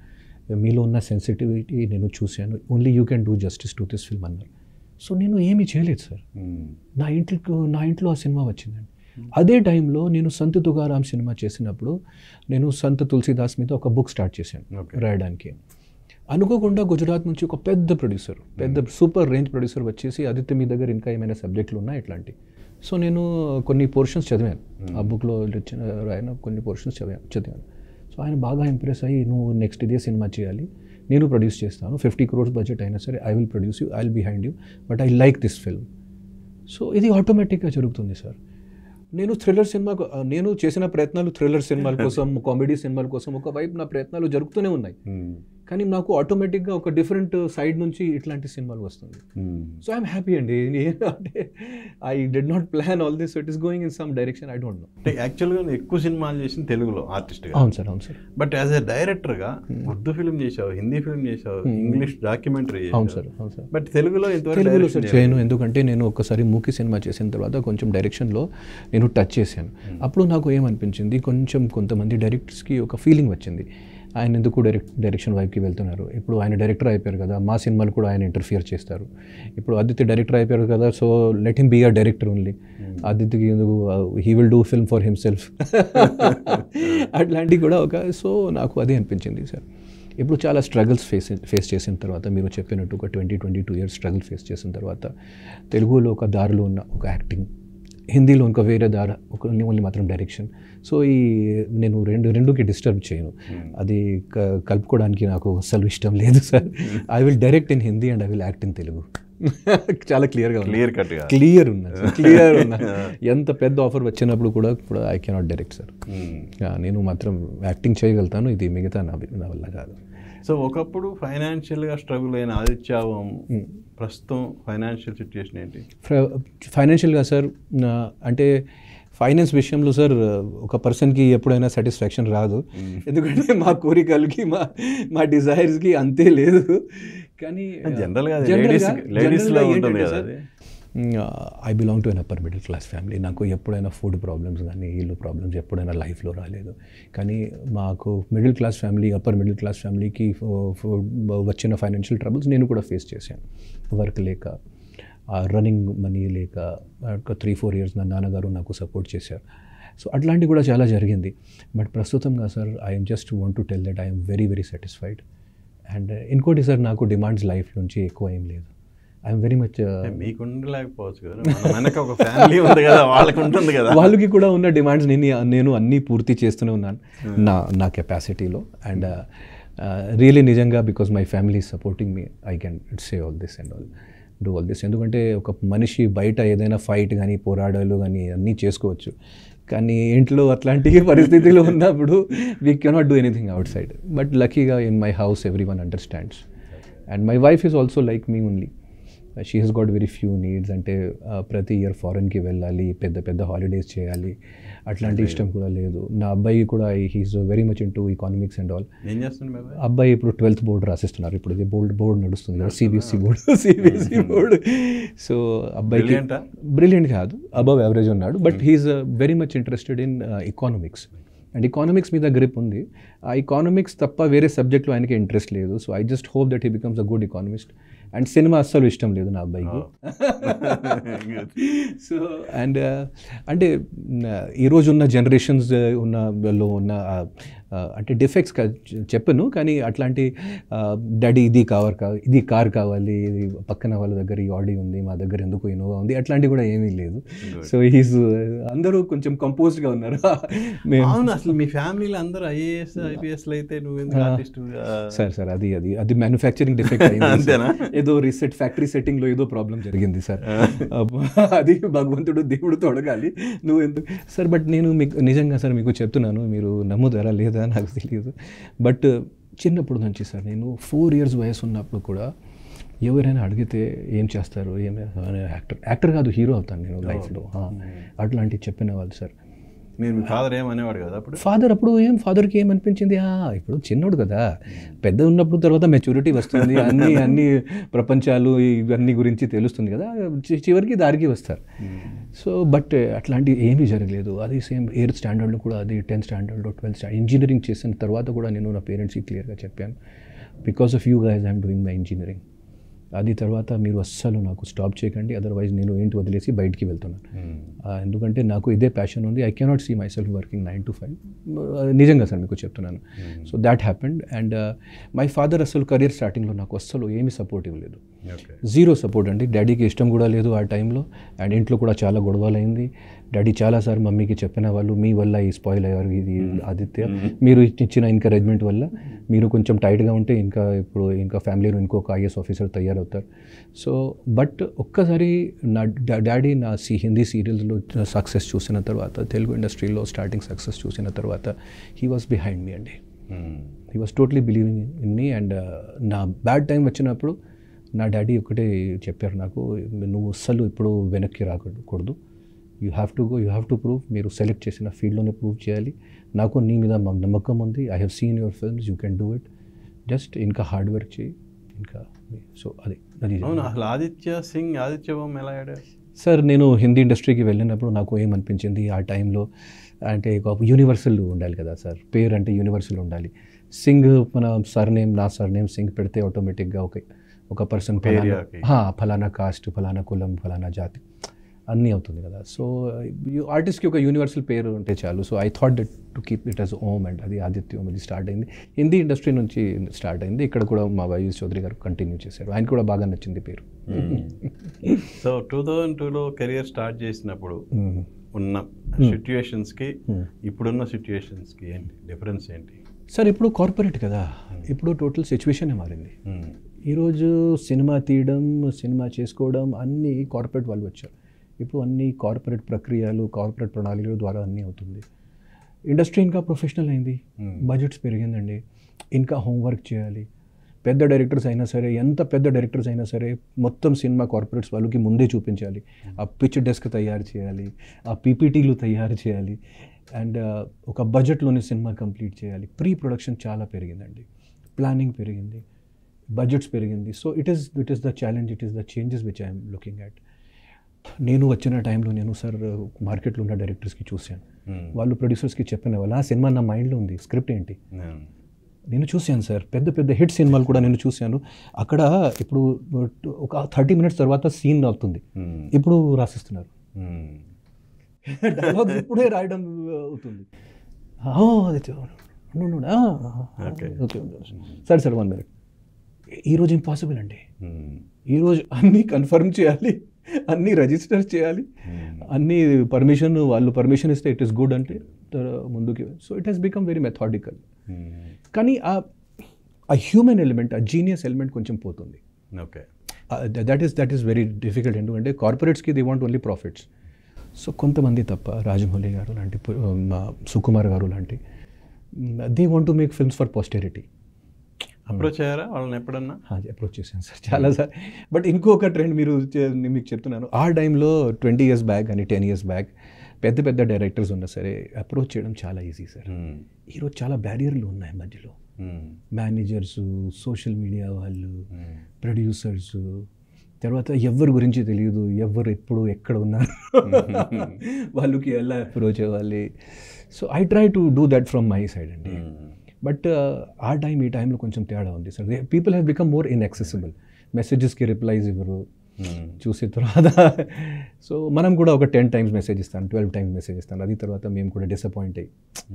మీలో ఉన్న సెన్సిటివిటీ నేను చూశాను, only you can do justice to this film అన్నారు. సో నేను ఏమీ చేయలేదు సార్, నా ఇంట్లో ఆ సినిమా వచ్చిందండి. అదే టైంలో నేను సంత తుకారాం సినిమా చేసినప్పుడు నేను సంత తులసిదాస్ మీద ఒక బుక్ స్టార్ట్ చేశాను రాయడానికి. అనుకోకుండా గుజరాత్ నుంచి ఒక పెద్ద ప్రొడ్యూసర్, పెద్ద సూపర్ రేంజ్ ప్రొడ్యూసర్ వచ్చేసి, ఆదిత్య మీ దగ్గర ఇంకా ఏమైనా సబ్జెక్టులు ఉన్నాయి ఇట్లాంటి. సో నేను కొన్ని పోర్షన్స్ చదివాను, ఆ బుక్లో రాయన కొన్ని పోర్షన్స్ చదివాను. సో ఆయన బాగా ఇంప్రెస్ అయ్యి, నువ్వు నెక్స్ట్ ఇదే సినిమా చేయాలి, నేను ప్రొడ్యూస్ చేస్తాను, 50 crores బడ్జెట్ అయినా సరే I will produce you, I will behind you, but I like this film. So ఇది ఆటోమేటిక్గా జరుగుతుంది సార్. నేను థ్రిల్లర్ సినిమా నేను చేసిన ప్రయత్నాలు థ్రిల్లర్ సినిమాల కోసం, కామెడీ సినిమాల కోసం ఒకవైపు నా ప్రయత్నాలు జరుగుతూనే ఉన్నాయి. కానీ నాకు ఆటోమేటిక్గా ఒక డిఫరెంట్ సైడ్ నుంచి ఇట్లాంటి సినిమాలు వస్తుంది. సో ఐఎమ్ హ్యాపీ అండి. అంటే I did not plan all this, it is going in some direction, I don't know. అంటే యాక్చువల్గా ఎక్కువ సినిమాలు చేసిన తెలుగులో ఆర్టిస్ట్గా. అవును సార్, అవును సార్. బట్ యాజ్ ఎ డైరెక్టర్గా ఉర్దూ ఫిల్మ్ చేసావు, హిందీ ఫిల్మ్ చేసావు, ఇంగ్లీష్ డాక్యుమెంటరీ చేసావు. అవును సార్, అవును సార్. బట్ తెలుగులో తెలుగులో సార్ చేయను, ఎందుకంటే నేను ఒకసారి మూకీ సినిమా చేసిన తర్వాత కొంచెం డైరెక్షన్లో నేను టచ్ చేశాను. అప్పుడు నాకు ఏమనిపించింది, కొంతమంది డైరెక్టర్స్కి ఒక ఫీలింగ్ వచ్చింది, ఆయన ఎందుకు డైరెక్షన్ వైపుకి వెళ్తున్నారు. ఇప్పుడు ఆయన డైరెక్టర్ అయిపోయారు కదా, మా సినిమాలు కూడా ఆయన ఇంటర్ఫియర్ చేస్తారు. ఇప్పుడు ఆదిత్య డైరెక్టర్ అయిపోయారు కదా, so let him be a director only. ఆదిత్యకి ఎందుకు, he will do film for himself. అట్లాంటివి కూడా సో నాకు అదే అనిపించింది సార్. ఇప్పుడు చాలా స్ట్రగుల్స్ ఫేస్ చేసిన తర్వాత, మీరు చెప్పినట్టు ఒక 22 years స్ట్రగుల్ ఫేస్ చేసిన తర్వాత, తెలుగులో ఒక దారిలో ఉన్న ఒక యాక్టింగ్, హిందీలో ఇంకా వేరే దారి, ఓన్లీ మాత్రం డైరెక్షన్. సో నేను రెండుకి డిస్టర్బ్ చేయను, అది కలుపుకోవడానికి నాకు అసలు ఇష్టం లేదు sir. I will direct in Hindi and I will act in Telugu. చాలా క్లియర్ ఉన్నా. ఎంత పెద్ద ఆఫర్ వచ్చినప్పుడు కూడా ఐ కెనాట్ డైరెక్ట్ సార్. నేను మాత్రం యాక్టింగ్ చేయగలుగుతాను, ఇది మిగతా నా వల్ల కాదు. సో ఒకప్పుడు ఫైనాన్షియల్గా స్ట్రగుల్ అయిన ఆదిత్యవం ప్రస్తుతం ఫైనాన్షియల్ సిచ్యుయేషన్ ఏంటి? ఫైనాన్షియల్గా సార్ అంటే ఫైనాన్స్ విషయంలో సార్ ఒక పర్సన్కి ఎప్పుడైనా సాటిస్ఫాక్షన్ రాదు, ఎందుకంటే మా కోరికలకి మా డిజైర్స్కి అంతే లేదు. కానీ జనరల్గా I belong to an upper middle class family. నాకు ఎప్పుడైనా ఫుడ్ ప్రాబ్లమ్స్ కానీ ఇల్లు ప్రాబ్లమ్స్ ఎప్పుడైనా లైఫ్లో రాలేదు. కానీ మాకు middle class family, upper middle class ఫ్యామిలీకి వచ్చిన ఫైనాన్షియల్ ట్రబుల్స్ నేను కూడా ఫేస్ చేశాను. వర్క్ లేక, రన్నింగ్ మనీ లేక, ఒక 3-4 years నా నాన్నగారు నాకు సపోర్ట్ చేశారు. సో అట్లాంటివి కూడా చాలా జరిగింది. బట్ ప్రస్తుతంగా sir I'm just want to tell that I'm very very satisfied. And ఇంకోటి సార్, నాకు డిమాండ్స్ లైఫ్ నుంచి ఎక్కువ ఏం లేదు. I'm very much. మీకు ఉండలేకపోవచ్చు కదా, మనకు ఒక ఫ్యామిలీ ఉంది కదా, వాళ్ళకి ఉంటుంది కదా. వాళ్ళకి కూడా ఉన్న డిమాండ్స్ నేను అన్నీ పూర్తి చేస్తూనే ఉన్నాను నా కెపాసిటీలో. అండ్ రియలీ నిజంగా because my family supporting me, I can say all this and do all this. ఎందుకంటే ఒక మనిషి బయట ఏదైనా ఫైట్ కానీ పోరాడాలు కానీ అన్నీ చేసుకోవచ్చు, కానీ ఇంట్లో అట్లాంటి పరిస్థితులు ఉన్నప్పుడు we cannot do anything outside. But లక్కీగా in my house everyone understands. And my wife is also like me only. She has got very few needs. అంటే ప్రతి ఇయర్ ఫారెన్కి వెళ్ళాలి, పెద్ద హాలిడేస్ చేయాలి, అట్లాంటి ఇష్టం కూడా లేదు. నా అబ్బాయి కూడా he's very much into economics and all. ఏం చేస్తున్నారు అబ్బాయి? ఇప్పుడు 12th బోర్డు రాసిస్తున్నారు. ఇప్పుడు ఇది బోర్డు నడుస్తుంది కదా, సిబిఎస్ఈ బోర్డు. సో అబ్బాయికి బ్రిలియంట్ కాదు, అబవ్ యావరేజ్ ఉన్నాడు. But he's very much interested in economics. And economics మీద గ్రిప్ ఉంది. ఆ ఎకానమిక్స్ తప్ప వేరే సబ్జెక్ట్లో ఆయనకి ఇంట్రెస్ట్ లేదు. So I just hope that he becomes a good economist. And cinema అస్సలు ఇష్టం లేదు నా అబ్బాయికి. సో అండ్ అంటే ఈరోజు ఉన్న జనరేషన్స్ ఉన్నలో ఉన్న అంటే డిఫెక్ట్స్ చెప్పను, కానీ అట్లాంటి డాడీ ఇది కార్ కావాలి, ఇది పక్కన వాళ్ళ దగ్గర ఈ ఆడి ఉంది, మా దగ్గర ఎందుకు ఇన్నోవా ఉంది, అట్లాంటివి కూడా ఏమీ లేదు. సో హీస్ అందరూ కొంచెం కంపోజ్డ్గా ఉన్నారు. అసలు మీ ఫ్యామిలీలో అందరూ ఐఏఎస్ ఐపీఎస్లు అయితే నువ్వు ఆర్టిస్ట్? సార్ అది మ్యానుఫ్యాక్చరింగ్ డిఫెక్ట్ అయింది. ఏదో ఫ్యాక్టరీ సెట్టింగ్లో ఏదో ప్రాబ్లం జరిగింది సార్. అది భగవంతుడు దేవుడు తొడగాలి, నువ్వు ఎందుకు సార్. బట్ నేను మీకు నిజంగా సార్ మీకు చెప్తున్నాను, మీరు నమ్ముతారా లేదా నాకు తెలియదు. బట్ చిన్నప్పుడు నుంచి సార్ నేను 4 years వయసు ఉన్నప్పుడు కూడా ఎవరైనా అడిగితే ఏం చేస్తారు, యాక్టర్ కాదు హీరో అవుతాను నేను లైఫ్లో, అట్లాంటివి చెప్పిన వాళ్ళు సార్. మీరు మీ ఫాదర్ ఏమనేవాడు కదా అప్పుడు? ఫాదర్కి ఏమనిపించింది, ఇప్పుడు చిన్నోడు కదా, పెద్ద ఉన్నప్పుడు తర్వాత మెచ్యూరిటీ వస్తుంది, అన్ని ప్రపంచాలు ఇవన్నీ గురించి తెలుస్తుంది కదా, చివరికి దారికి వస్తారు. సో బట్ అట్లాంటి ఏమీ జరగలేదు. అది సేమ్ 8th standardలో కూడా, అది 10th standardలో 12th standard ఇంజనీరింగ్ చేసిన తర్వాత కూడా నేను నా పేరెంట్స్కి క్లియర్గా చెప్పాను, because of you guys I'm doing my engineering. అది తర్వాత మీరు అస్సలు నాకు స్టాప్ చేయకండి, అదర్వైజ్ నేను ఏంటి వదిలేసి బయటికి వెళ్తున్నాను. ఎందుకంటే నాకు ఇదే ప్యాషన్ ఉంది. I cannot see myself working 9 to 5. నిజంగా సార్ మీకు చెప్తున్నాను. So that happened. And my father అసలు కెరీర్ స్టార్టింగ్లో నాకు అస్సలు ఏమీ సపోర్ట్ ఇవ్వలేదు, జీరో సపోర్ట్ అండి. డాడీకి ఇష్టం కూడా లేదు ఆ టైంలో. అండ్ ఇంట్లో కూడా చాలా గొడవలు అయింది. డాడీ చాలాసార్లు మమ్మీకి చెప్పిన వాళ్ళు మీ వల్ల ఈ స్పాయిల్ అయ్యారు ఇది ఆదిత్య, మీరు ఇచ్చిన ఎంకరేజ్మెంట్ వల్ల మీరు కొంచెం టైట్గా ఉంటే ఇప్పుడు ఫ్యామిలీలో ఇంకొక ఐఏఎస్ ఆఫీసర్ తయారవుతారు. సో బట్ ఒక్కసారి నా డాడీ నా హిందీ సీరియల్స్లో సక్సెస్ చూసిన తర్వాత, తెలుగు ఇండస్ట్రీలో స్టార్టింగ్ సక్సెస్ చూసిన తర్వాత హీ వాస్ బిహైండ్ మీ అండి. He was totally believing in me. And నా బ్యాడ్ టైం వచ్చినప్పుడు నా డాడీ ఒకటే చెప్పారు నాకు, నువ్వు అస్సలు ఇప్పుడు వెనక్కి రాకూడదు, you have to go, you have to prove, మీరు సెలెక్ట్ చేసిన ఫీల్డ్లోనే ప్రూవ్ చేయాలి, నాకు నీ మీద నమ్మకం ఉంది, I have seen your films, you can do it, just ఇంకా హార్డ్ వర్క్ చేయి ఇంకా. సో అది అసలు ఆదిత్య బొమ్మ ఎలా ఆడారు సార్? నేను హిందీ ఇండస్ట్రీకి వెళ్ళినప్పుడు నాకు ఏమనిపించింది ఆ టైంలో అంటే ఒక యూనివర్సల్ ఉండాలి కదా సార్, పేరు అంటే యూనివర్సల్ ఉండాలి. సింగ్ మన సర్నేమ్, నా సర్నేమ్ సింగ్ పెడితే ఆటోమేటిక్గా ఒక పర్సన్ ఫలానా కాస్ట్, ఫలానా కులం, ఫలానా జాతి అన్నీ అవుతుంది కదా. సో ఆర్టిస్ట్కి ఒక యూనివర్సల్ పేరు ఉంటే చాలు. So I thought that to keep it as ohm. And అది ఆదిత్య ఓం అది స్టార్ట్ అయింది, హిందీ ఇండస్ట్రీ నుంచి స్టార్ట్ అయింది. ఇక్కడ కూడా మా వైఎస్ చౌదరి గారు కంటిన్యూ చేశారు, ఆయన కూడా బాగా నచ్చింది పేరు. సో 2002లో కెరియర్ స్టార్ట్ చేసినప్పుడు ఉన్న సిచ్యుయేషన్స్కి ఇప్పుడున్న సిచ్యుయేషన్స్కి ఏంటి డిఫరెన్స్ ఏంటి సార్? ఇప్పుడు కార్పొరేట్ కదా, ఇప్పుడు టోటల్ సిచ్యువేషనే మారింది. ఈరోజు సినిమా తీయడం, సినిమా చేసుకోవడం అన్నీ కార్పొరేట్ వాళ్ళు వచ్చారు. ఇప్పుడు అన్ని కార్పొరేట్ ప్రక్రియలు, కార్పొరేట్ ప్రణాళికల ద్వారా అన్నీ అవుతుంది. ఇండస్ట్రీ ఇంకా ప్రొఫెషనల్ అయింది, బడ్జెట్స్ పెరిగిందండి, ఇంకా హోంవర్క్ చేయాలి. పెద్ద డైరెక్టర్స్ అయినా సరే, ఎంత పెద్ద డైరెక్టర్స్ అయినా సరే, మొత్తం సినిమా కార్పొరేట్స్ వాళ్ళకి ముందే చూపించాలి, ఆ పిచ్ డెస్క్ తయారు చేయాలి, ఆ పీపీటీలు తయారు చేయాలి, అండ్ ఒక బడ్జెట్లోనే సినిమా కంప్లీట్ చేయాలి. ప్రీ ప్రొడక్షన్ చాలా పెరిగిందండి, ప్లానింగ్ పెరిగింది, బడ్జెట్స్ పెరిగింది. So it is the challenge, it is the changes which I'm looking at. నేను వచ్చిన టైంలో నేను సార్ మార్కెట్లో ఉన్న డైరెక్టర్స్కి చూశాను, వాళ్ళు ప్రొడ్యూసర్స్కి చెప్పిన వాళ్ళు ఆ సినిమా నా మైండ్లో ఉంది, స్క్రిప్ట్ ఏంటి నేను చూశాను సార్. పెద్ద పెద్ద హిట్ సినిమాలు కూడా నేను చూశాను. అక్కడ ఇప్పుడు ఒక 30 minutes తర్వాత సీన్ అవుతుంది, ఇప్పుడు రాసిస్తున్నారు, డైలాగ్ ఇప్పుడే రాయడం అవుతుంది. ఓకే సార్ 1 minute, ఈరోజు ఇంపాసిబుల్ అండి. ఈరోజు అన్నీ కన్ఫర్మ్ చేయాలి, అన్నీ రిజిస్టర్ చేయాలి, అన్నీ వాళ్ళు పర్మిషన్ ఇస్తే ఇట్ ఈస్ గుడ్ అంటే ముందుకి. So it has become very methodical. కానీ ఆ హ్యూమన్ ఎలిమెంట్, ఆ జీనియస్ ఎలిమెంట్ కొంచెం పోతుంది. Okay, that is very difficult. ఎందుకంటే కార్పొరేట్స్కి they want only profits. So కొంతమంది తప్ప, రాజమౌళి గారు లాంటి, సుకుమార్ గారు లాంటి, they want to make films for posterity. Approach అయ్యారా వాళ్ళని ఎప్పుడన్నా? అప్రోచ్ చేశాను సార్ చాలాసార్లు. బట్ ఇంకొక ట్రెండ్ మీకు చెప్తున్నాను, ఆ టైంలో 20 years బ్యాక్ కానీ 10 years బ్యాక్ పెద్ద పెద్ద డైరెక్టర్స్ ఉన్నా సరే అప్రోచ్ చేయడం చాలా ఈజీ సార్. ఈరోజు చాలా బ్యారియర్లు ఉన్నాయి మధ్యలో, మేనేజర్స్, సోషల్ మీడియా వాళ్ళు, ప్రొడ్యూసర్స్, తర్వాత ఎవరి గురించి తెలియదు, ఎవరు ఎప్పుడు ఎక్కడ ఉన్నారు, వాళ్ళకి ఎలా అప్రోచ్ అవ్వాలి. So I try to do that from my side అండి. బట్ ఆ టైం ఈ టైంలో కొంచెం తేడా ఉంది sir. People have become more inaccessible, మెసేజెస్కి రిప్లైస్ ఇవ్వరు చూసిన తర్వాత. సో మనం కూడా ఒక 10 times మెసేజ్ ఇస్తాను, 12 times మెసేజ్ ఇస్తాను, అది తర్వాత మేము కూడా డిసప్పాయింట్ అయ్యి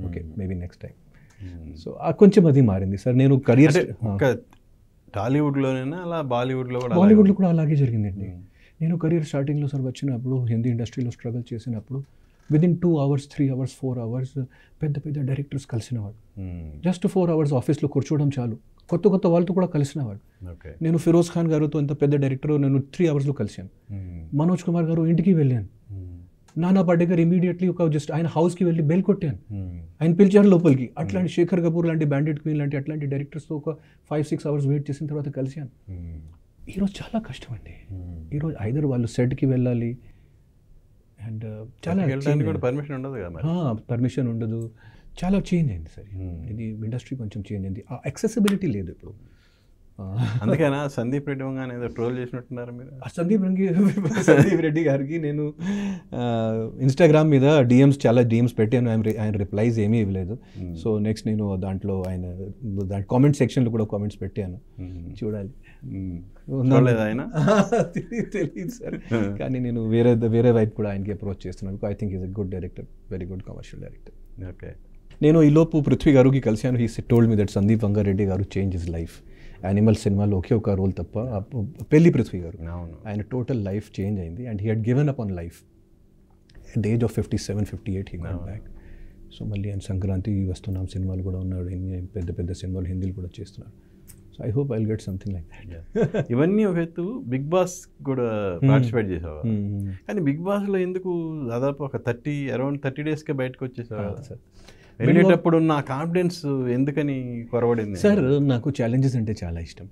okay maybe next time. So కొంచెం అది మారింది సార్. నేను కెరియర్ టాలీవుడ్లోనైనా అలా బాలీవుడ్లో కూడా అలాగే జరిగిందండి. నేను కెరియర్ స్టార్టింగ్లో సార్ వచ్చినప్పుడు, హిందీ ఇండస్ట్రీలో స్ట్రగుల్ చేసినప్పుడు, విదిన్ 2 hours, 3 hours, 4 hours పెద్ద పెద్ద డైరెక్టర్స్ కలిసినవాడు. జస్ట్ 4 hours ఆఫీస్లో కూర్చోవడం చాలు, కొత్త కొత్త వాళ్ళతో కూడా కలిసినవాడు. నేను ఫిరోజ్ ఖాన్ గారితో, ఇంత పెద్ద డైరెక్టర్, నేను 3 hours కలిశాను. మనోజ్ కుమార్ గారు ఇంటికి వెళ్ళాను, నానా పాటేకర్ ఇమీడియట్లీ జస్ట్ ఆయన హౌస్కి వెళ్ళి బెల్ కొట్టాను, ఆయన పిలిచారు లోపలికి. అట్లాంటి శేఖర్ కపూర్ లాంటి, బ్యాండెడ్ క్వీన్ లాంటి అట్లాంటి డైరెక్టర్స్తో ఒక 5-6 hours వెయిట్ చేసిన తర్వాత కలిశాను. ఈరోజు చాలా కష్టం అండి. ఈరోజు ఐదర్ వాళ్ళు సెట్కి వెళ్ళాలి, అండ్ చాలా పర్మిషన్ ఉండదు, చాలా చేంజ్ అయింది సార్. ఇది ఇండస్ట్రీ కొంచెం చేంజ్ అయింది, ఆ యాక్సెసిబిలిటీ లేదు ఇప్పుడు. అందుకేనా సందీప్ రెడ్డి వంగానే ఏదో ట్రోల్ చేసినట్టున్నారు మీరు? సందీప్ రెడ్డి గారికి నేను ఇన్స్టాగ్రామ్ మీద చాలా డిఎమ్స్ పెట్టాను, ఆయన రిప్లైస్ ఏమీ ఇవ్వలేదు. సో నెక్స్ట్ నేను దాంట్లో కామెంట్ సెక్షన్లో కూడా కామెంట్స్ పెట్టాను, చూడాలి. ఆయన తెలియదు సార్, కానీ నేను వేరే వైపు కూడా ఆయనకి అప్రోచ్ చేస్తున్నాను. I think is a good director, very good commercial director. Okay, నేను ఈలోపు పృథ్వీ గారికి కలిశాను. He told me that Sandeep Vanga Reddy గారు చేంజ్ హిస్ లైఫ్. యానిమల్ సినిమాలో ఒకే ఒక రోల్ తప్ప, పెళ్లి పృథ్వీ గారు, ఆయన టోటల్ లైఫ్ చేంజ్ అయింది. And he had given up on life. The age of 57-58 he got back. So మళ్ళీ ఆయన సంక్రాంతి వస్తున్నాం, సినిమాలు కూడా ఉన్నాడు, పెద్ద పెద్ద సినిమాలు హిందీలు కూడా చేస్తున్నారు. So I hope I will get something like that. ఇవన్నీ ఒక ఎత్తు, బిగ్ బాస్ కూడా పార్టిసిపేట్ చేసావా? కానీ బిగ్ బాస్లో ఎందుకు దాదాపు ఒక అరౌండ్ 30 డేస్కే బయటకు వచ్చేసావా సార్? వెళ్ళేటప్పుడు నా కాన్ఫిడెన్స్ ఎందుకని కొరవడింది? సార్ నాకు ఛాలెంజెస్ అంటే చాలా ఇష్టం.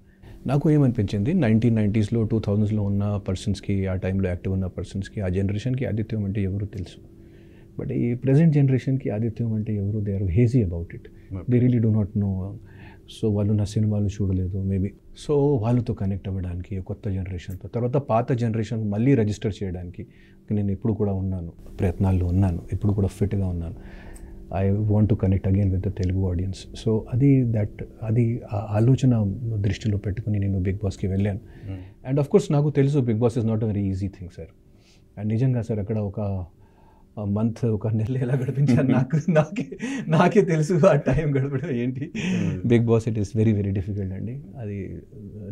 నాకు ఏమనిపించింది, 1990s 2000s ఉన్న పర్సన్స్కి, ఆ టైంలో యాక్టివ్ ఉన్న పర్సన్స్కి, ఆ జనరేషన్కి ఆదిత్యం అంటే ఎవరు తెలుసు. బట్ ఈ ప్రజెంట్ జనరేషన్కి ఆదిత్యం అంటే ఎవరు, they are hazy about it, they really do not know. So వాళ్ళు నా సినిమాలు చూడలేదు మేబీ. సో వాళ్ళతో కనెక్ట్ అవ్వడానికి కొత్త జనరేషన్తో, తర్వాత పాత జనరేషన్ మళ్ళీ రిజిస్టర్ చేయడానికి నేను ఇప్పుడు కూడా ఉన్నాను, ప్రయత్నాల్లో ఉన్నాను, ఇప్పుడు కూడా ఫిట్గా ఉన్నాను. I want to connect again with the Telugu audience. So అది ఆలోచన దృష్టిలో పెట్టుకుని నేను బిగ్ బాస్కి వెళ్ళాను. అండ్ ఆఫ్ కోర్స్ నాకు తెలుసు Bigg Boss is not a very easy thing sir. And నిజంగా సార్ అక్కడ ఒక మంత్, ఒక నెల ఎలా గడిపించాను నాకే తెలుసు ఆ టైం గడపడం ఏంటి. Bigg Boss it is very very difficult అండి అది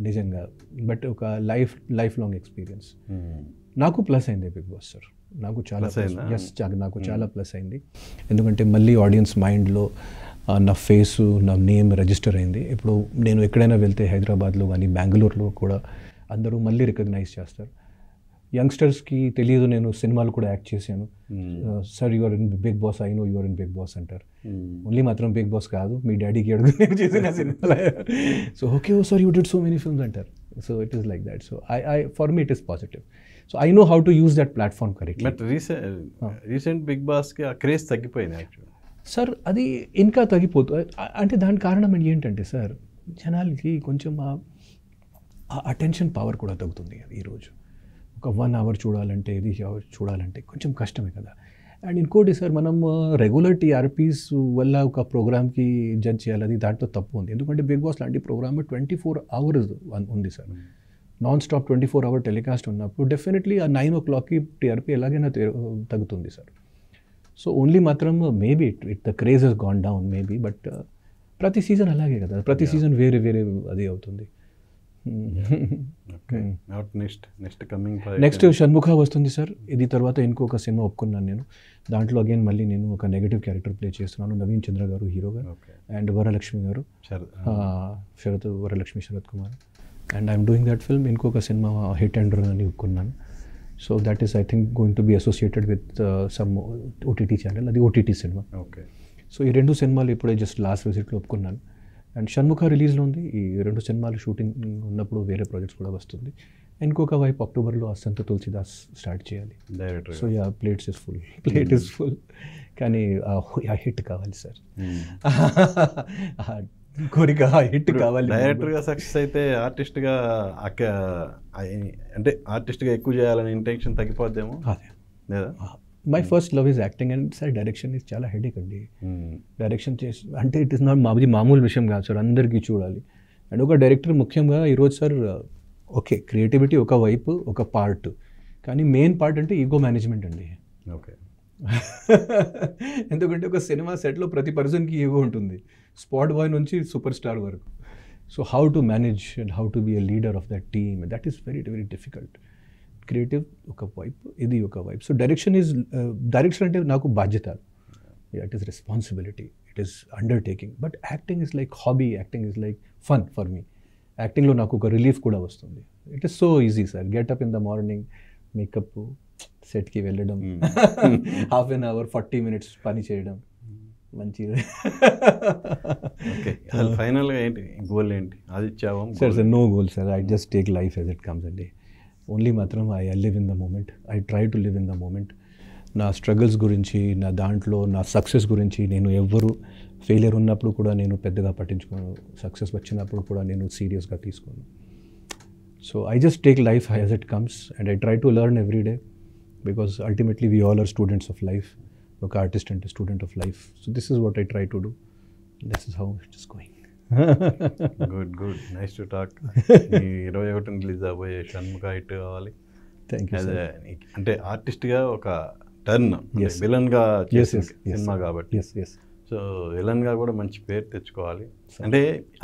నిజంగా. బట్ ఒక లైఫ్ లాంగ్ ఎక్స్పీరియన్స్. నాకు ప్లస్ అయింది బిగ్ బాస్ సార్, నాకు చాలా నాకు చాలా ప్లస్ అయింది. ఎందుకంటే మళ్ళీ ఆడియన్స్ మైండ్లో నా ఫేసు, నా నేమ్ రిజిస్టర్ అయింది. ఇప్పుడు నేను ఎక్కడైనా వెళ్తే హైదరాబాద్లో కానీ బెంగళూరులో కూడా అందరూ మళ్ళీ రికగ్నైజ్ చేస్తారు. యంగ్స్టర్స్కి తెలియదు నేను సినిమాలు కూడా యాక్ట్ చేశాను. Sir you're in Bigg Boss, I know you're in Bigg Boss అంటారు. ఓన్లీ మాత్రం బిగ్ బాస్ కాదు, మీ డాడీకి అడుగు నేను చేసిన సినిమా. So okay, oh sir you did so many films అంటారు. So it is like that. So for me it is positive. So I know how to use that platform correctly. But recent Bigg బాస్కి ఆ craze తగ్గిపోయింది actually sir. అది ఇంకా తగ్గిపోతుంది అంటే దానికి కారణం ఏంటంటే సార్, జనాలకి కొంచెం అటెన్షన్ పవర్ కూడా తగ్గుతుంది ఈరోజు. ఒక 1 hour చూడాలంటే, ఇది చూడాలంటే కొంచెం కష్టమే కదా. అండ్ ఇంకోటి సార్, మనం రెగ్యులర్ టీఆర్పీస్ వల్ల ఒక ప్రోగ్రామ్కి జడ్జ్ చేయాలి, అది దాంట్లో తప్పు ఉంది. ఎందుకంటే బిగ్ బాస్ లాంటి ప్రోగ్రామ్ 24 hours ఉంది sir. Non stop 24 hour telecast ఉన్నప్పుడు డెఫినెట్లీ ఆ 9 o'clockకి టీఆర్పీ ఎలాగైనా తగ్గుతుంది సార్. సో ఓన్లీ మాత్రం maybe the craze has gone down maybe. But ప్రతి సీజన్ అలాగే కదా, ప్రతి సీజన్ వేరే వేరే అది అవుతుంది. నెక్స్ట్ షణ్ముఖ వస్తుంది సార్. ఇది తర్వాత ఇంకొక సినిమా ఒప్పుకున్నాను నేను. దాంట్లో అగైన్ మళ్ళీ నేను ఒక నెగటివ్ క్యారెక్టర్ ప్లే చేస్తున్నాను. నవీన్ చంద్ర గారు హీరోగా, and Varalakshmi garu, Varalakshmi Sarath Kumar. And I'm doing that film. ఇంకొక సినిమా హిట్ అండ్ రన్ అని ఒప్పుకున్నాను. So that is I think going to be associated with some OTT channel, అది ఓటీటీ సినిమా. సో ఈ 2 సినిమాలు ఇప్పుడే జస్ట్ లాస్ట్ విజిట్లో ఒప్పుకున్నాను. అండ్ షణ్ముఖ రిలీజ్లో ఉంది. ఈ 2 సినిమాలు షూటింగ్ ఉన్నప్పుడు వేరే ప్రాజెక్ట్స్ కూడా వస్తుంది. ఇంకొక వైపు అక్టోబర్లో అసంత తులసిదాస్ స్టార్ట్ చేయాలి. So yeah, plate is full. కానీ ఆ హిట్ కావాలి సార్, కోరిక హిట్ కావాలి. డైరెక్టర్గా సక్సెస్ అయితే ఆర్టిస్ట్గా అంటే ఆర్టిస్ట్గా ఎక్కువ చేయాలనే ఇంటెన్షన్ తగ్గిపోద్దేమో లేదా? My first love is acting. And sir direction is చాలా హెడేక్ అండి. డైరెక్షన్ చేసి అంటే ఇట్ ఈస్ నాట్ మామూలు విషయం కాదు సార్, అందరికీ చూడాలి. అండ్ ఒక డైరెక్టర్ ముఖ్యంగా ఈరోజు సార్, ఓకే క్రియేటివిటీ ఒక వైపు, ఒక పార్ట్, కానీ మెయిన్ పార్ట్ అంటే ఈగో మేనేజ్మెంట్ అండి. ఓకే. ఎందుకంటే ఒక సినిమా సెట్లో ప్రతి పర్సన్కి ఈగో ఉంటుంది, స్పాట్ బాయ్ నుంచి సూపర్ స్టార్ వరకు. So how to manage and how to be a leader of that team, that is very very difficult. Creative ఒక వైపు, ఇది ఒక వైపు. సో డైరెక్షన్ అంటే నాకు బాధ్యత, it is responsibility, it is undertaking. But acting is like hobby, acting is like fun for me. యాక్టింగ్లో నాకు ఒక రిలీఫ్ కూడా వస్తుంది. It is so easy sir. Get up in the morning, makeup, సెట్కి వెళ్ళడం, హాఫ్ అన్ అవర్ 40 minutes పని చేయడం, మంచిగా. ఫైనల్గా ఏంటి గోల్, ఏంటి Aditya Om? Sir no goal sir, I just take life as it comes అండి. ఓన్లీ మాత్రం I live in the moment, I try to live in the moment. నా స్ట్రగుల్స్ గురించి, నా దాంట్లో నా సక్సెస్ గురించి, నేను ఎవ్వరు ఫెయిలియర్ ఉన్నప్పుడు కూడా నేను పెద్దగా పట్టించుకోను, సక్సెస్ వచ్చినప్పుడు కూడా నేను సీరియస్గా తీసుకోను. So I just take life as it comes and I try to learn every day, because ultimately we all are students of life. ఒక ఆర్టిస్ట్ అంటే student of life. So this is what I try to do, this is how it is going. Good, nice to talk. 21 release అవ్వబోయే Shanmukha hit కావాలి. Thank you. అంటే ఆర్టిస్ట్గా ఒక turn, విలన్గా చేసిన cinema కాబట్టి, సో విలన్గా కూడా మంచి పేరు తెచ్చుకోవాలి. అంటే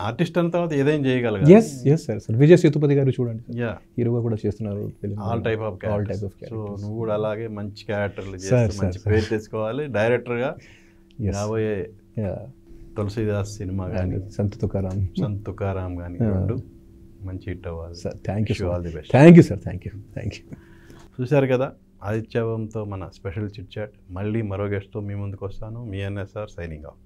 ఆర్టిస్ట్ అన్న తర్వాత ఏదైనా చేయగలగాలి. ఎస్ సార్ విజయ్ సేతుపతి గారు చూడండి, యా, హీరోగా కూడా చేస్తున్నారు. All type of all type of so నువ్వు కూడా అలాగే మంచి క్యారెక్టర్లు చేస్తూ మంచి పేరు తెచ్చుకోవాలి. డైరెక్టర్గా రాబోయే తులసీదాస్ సినిమా కానీ సంత్ తుకారాం కానీ రెండు మంచి హిట్ అవ్వాలి. Sir thank you, all the best. Thank you sir, thank you. చూశారు కదా ఆదిత్యవంతో మన స్పెషల్ చిట్ చాట్. మళ్ళీ మరో గెస్ట్తో మీ ముందుకు వస్తాను. మీ ఎన్ఎస్ఆర్ సైనింగ్ ఆఫ్.